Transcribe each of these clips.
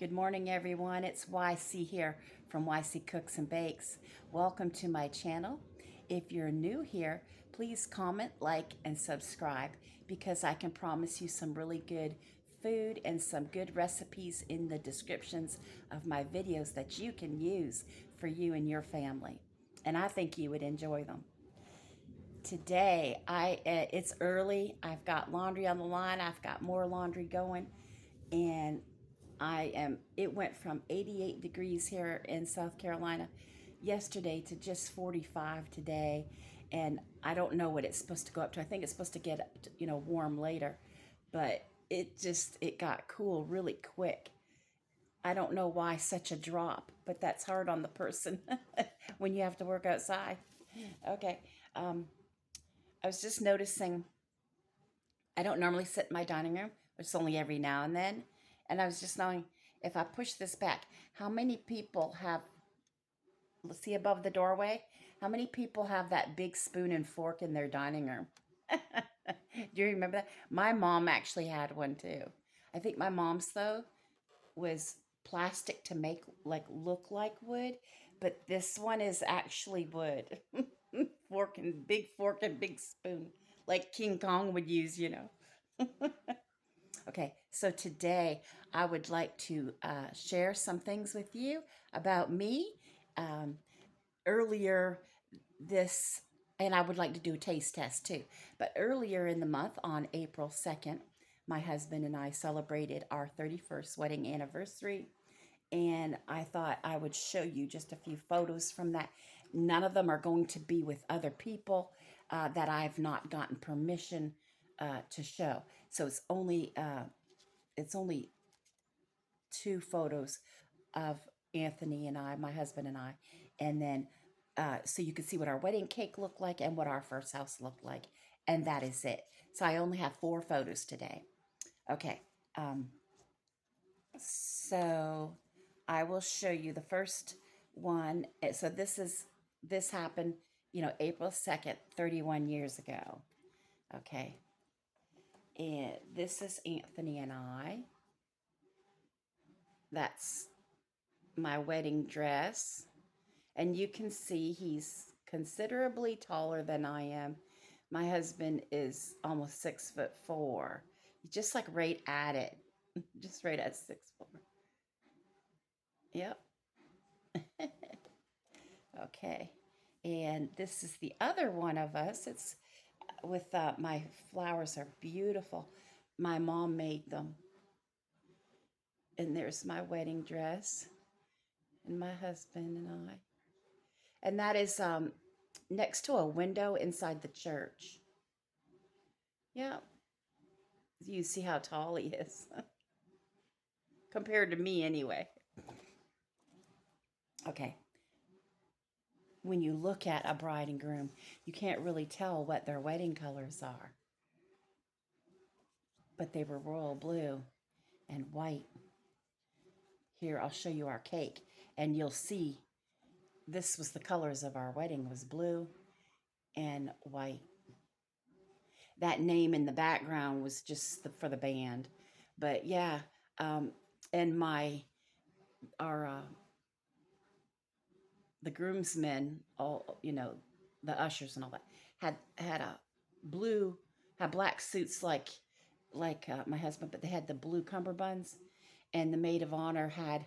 Good morning, everyone. It's YC here from YC Cooks and Bakes. Welcome to my channel. If you're new here, please comment, like, and subscribe because I can promise you some really good food and some good recipes in the descriptions of my videos that you can use for you and your family. And I think you would enjoy them. Today, it's early. I've got laundry on the line. I've got more laundry going, and it went from 88 degrees here in South Carolina yesterday to just 45 today. And I don't know what it's supposed to go up to. I think it's supposed to get, warm later, but it got cool really quick. I don't know why such a drop, but that's hard on the person when you have to work outside. Okay. Um, I was just noticing I don't normally sit in my dining room, it's only every now and then. And I was just knowing if I push this back, how many people have, let's see above the doorway, how many people have that big spoon and fork in their dining room? Do you remember that? My mom actually had one too. I think my mom's, though, was plastic to make look like wood, but this one is actually wood. Fork and big spoon, like King Kong would use. Okay, so today I would like to share some things with you about me. Um, Earlier this, and I would like to do a taste test too, but earlier in the month on April 2nd, my husband and I celebrated our 31st wedding anniversary, and I thought I would show you just a few photos from that. None of them are going to be with other people that I've not gotten permission to show. So it's only two photos of Anthony and I, my husband and I, and then so you can see what our wedding cake looked like and what our first house looked like, and that is it. So I only have four photos today. Okay, um, so I will show you the first one. So this happened, April 2nd, 31 years ago. Okay, and this is Anthony and I. That's my wedding dress. And you can see he's considerably taller than I am. My husband is almost 6'4". He's just like right at it. Just right at 6'4". Yep. Okay. And this is the other one of us. It's with my flowers are beautiful. My mom made them. And there's my wedding dress and my husband and I. And that is next to a window inside the church. Yeah, you see how tall he is compared to me, anyway. Okay, when you look at a bride and groom, you can't really tell what their wedding colors are, but they were royal blue and white. Here, I'll show you our cake, and you'll see this was the colors of our wedding, was blue and white. That name in the background was just for the band. But yeah, um, and our the groomsmen, all the ushers and all that, had a blue, had black suits like my husband, but they had the blue cummerbunds, and the maid of honor had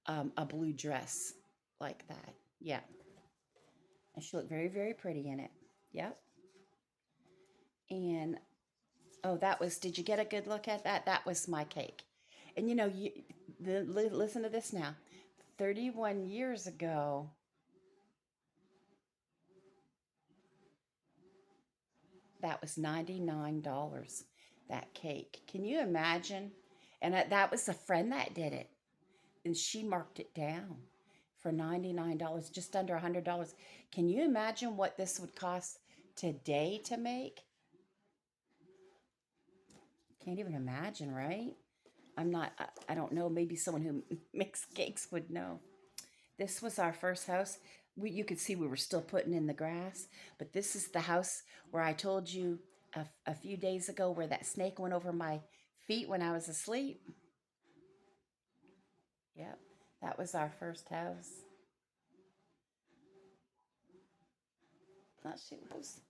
a blue dress like that. Yeah, and she looked very, very pretty in it. Yep. And oh, that was. Did you get a good look at that? That was my cake. And listen to this now. 31 years ago, that was $99, that cake. Can you imagine? And that was a friend that did it. And she marked it down for $99, just under $100. Can you imagine what this would cost today to make? Can't even imagine, right? I don't know. Maybe someone who makes cakes would know. This was our first house. You could see we were still putting in the grass, but this is the house where I told you a few days ago where that snake went over my feet when I was asleep. That was our first house. Not she was.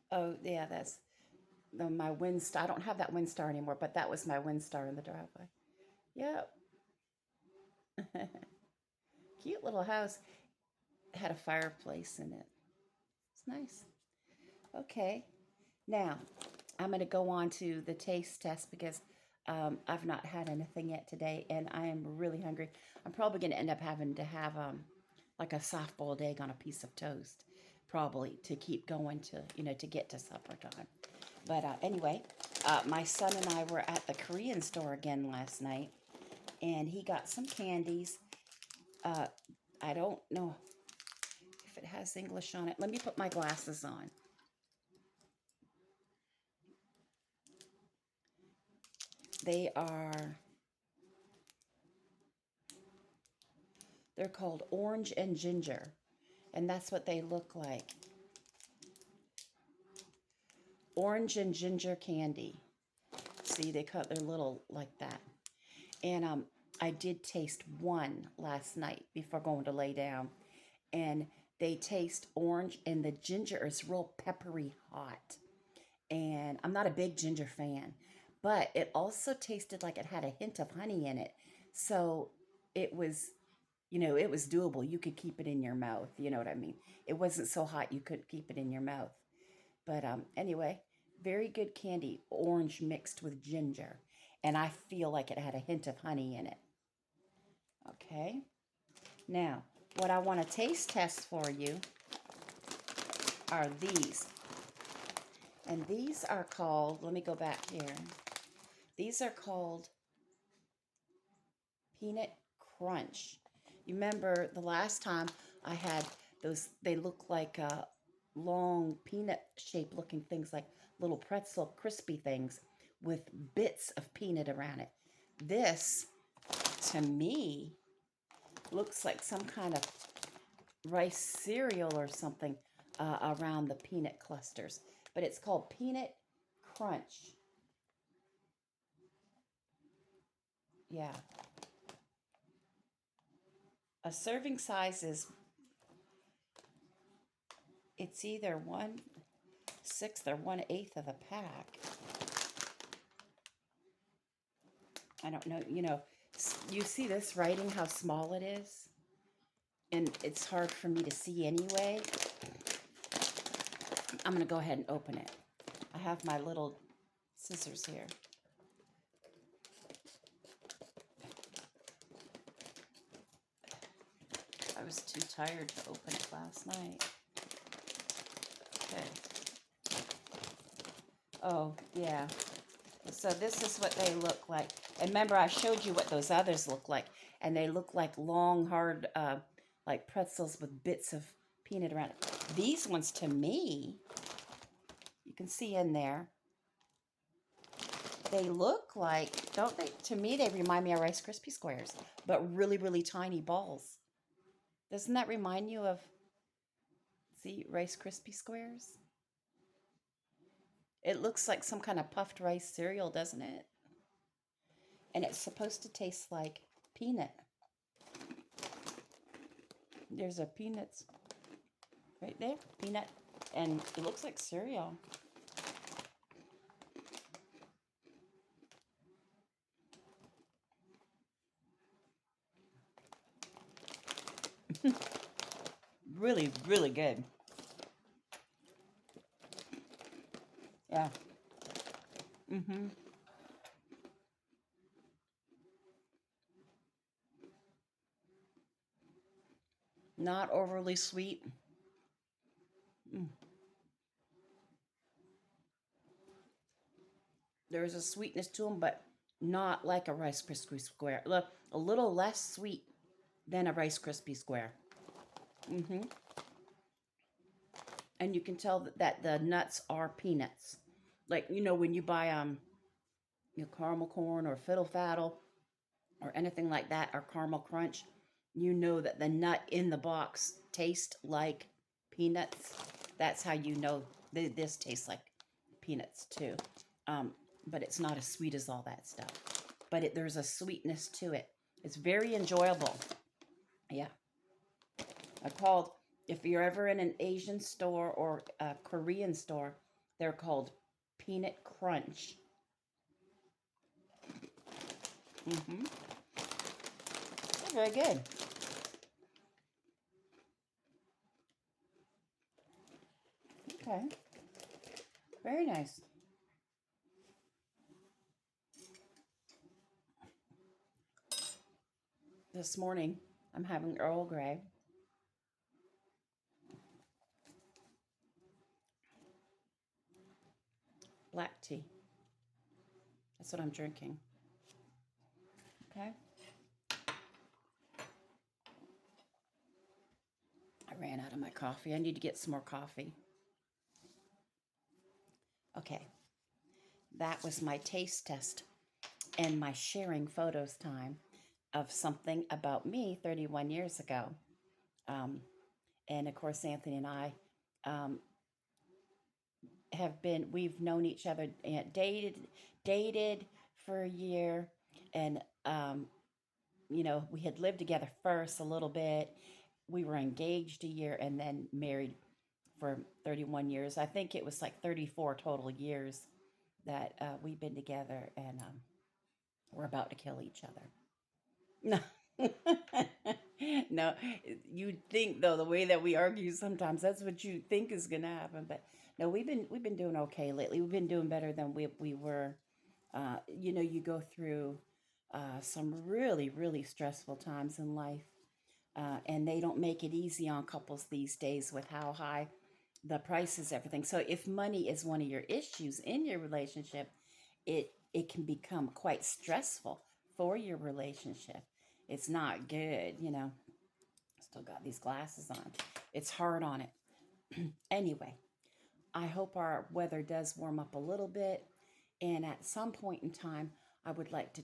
Oh yeah, that's my Windstar. I don't have that Windstar anymore, but that was my Windstar in the driveway. Yep. Cute little house. Had a fireplace in it. It's nice. Okay. Now, I'm going to go on to the taste test because I've not had anything yet today and I am really hungry. I'm probably going to end up having to have like a soft boiled egg on a piece of toast, probably to keep going to get to supper time. But anyway, my son and I were at the Korean store again last night and he got some candies. Uh, I don't know if it has English on it. Let me put my glasses on. They are, they're called orange and ginger, and that's what they look like. Orange and ginger candy. See, they cut their little like that. And I did taste one last night before going to lay down, and they taste orange, and the ginger is real peppery hot. And I'm not a big ginger fan, but it also tasted like it had a hint of honey in it. So it was, it was doable. You could keep it in your mouth. You know what I mean? It wasn't so hot you couldn't keep it in your mouth. But anyway, very good candy, orange mixed with ginger. And I feel like it had a hint of honey in it. Okay. Now, what I want to taste test for you are these. And these are called, let me go back here. These are called Peanut Crunch. You remember the last time I had those, they look like long peanut shaped looking things, like little pretzel crispy things with bits of peanut around it. This, to me, looks like some kind of rice cereal or something around the peanut clusters. But it's called Peanut Crunch. Yeah. A serving size is, it's either 1/6 or 1/8 of the pack. I don't know, you see this writing, how small it is? And it's hard for me to see anyway. I'm going to go ahead and open it. I have my little scissors here. I was too tired to open it last night. Okay. Oh, yeah. So this is what they look like. And remember, I showed you what those others look like. And they look like long, hard, like pretzels with bits of peanut around it. These ones, to me, you can see in there, they look like, don't they? To me, they remind me of Rice Krispie Squares, but really, really tiny balls. Doesn't that remind you of, see, Rice Krispie Squares? It looks like some kind of puffed rice cereal, doesn't it? And it's supposed to taste like peanut. There's a peanuts right there, peanut, and it looks like cereal. Really, really good. Yeah. Mm-hmm. Not overly sweet. Mm. There's a sweetness to them, but not like a Rice Krispie Square. Look, a little less sweet than a Rice Krispie Square. Mm-hmm. And you can tell that the nuts are peanuts. Like, when you buy your caramel corn or fiddle faddle or anything like that, or caramel crunch, you know that the nut in the box tastes like peanuts. That's how you know this tastes like peanuts too. But it's not as sweet as all that stuff. but there's a sweetness to it. It's very enjoyable. Yeah. I called, if you're ever in an Asian store or a Korean store, they're called peanut crunch. Mm-hmm. They're very good. Okay. Very nice. This morning, I'm having Earl Grey, black tea. That's what I'm drinking. Okay. I ran out of my coffee. I need to get some more coffee. Okay. That was my taste test and my sharing photos time of something about me 31 years ago. Um, and of course, Anthony and I um, we've known each other and dated for a year. And, we had lived together first a little bit. We were engaged a year and then married for 31 years. I think it was like 34 total years that we've been together, and we're about to kill each other. No. No, you think though the way that we argue sometimes that's what you think is gonna happen, but no, we've been doing okay lately. We've been doing better than we were. You go through some really stressful times in life, and they don't make it easy on couples these days with how high the prices, everything. So if money is one of your issues in your relationship, it can become quite stressful for your relationship. It's not good. Still got these glasses on. It's hard on it. Anyway, I hope our weather does warm up a little bit. And at some point in time, I would like to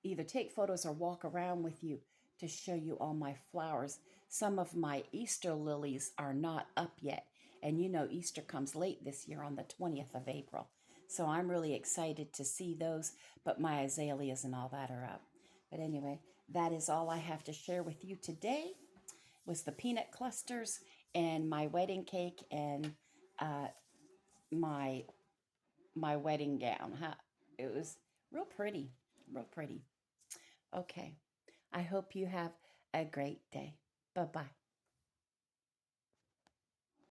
either take photos or walk around with you to show you all my flowers. Some of my Easter lilies are not up yet. And Easter comes late this year on the 20th of April. So I'm really excited to see those, but my azaleas and all that are up. But anyway, that is all I have to share with you today was the peanut clusters and my wedding cake and uh, my my wedding gown. It was real pretty, real pretty. Okay. I hope you have a great day. Bye bye.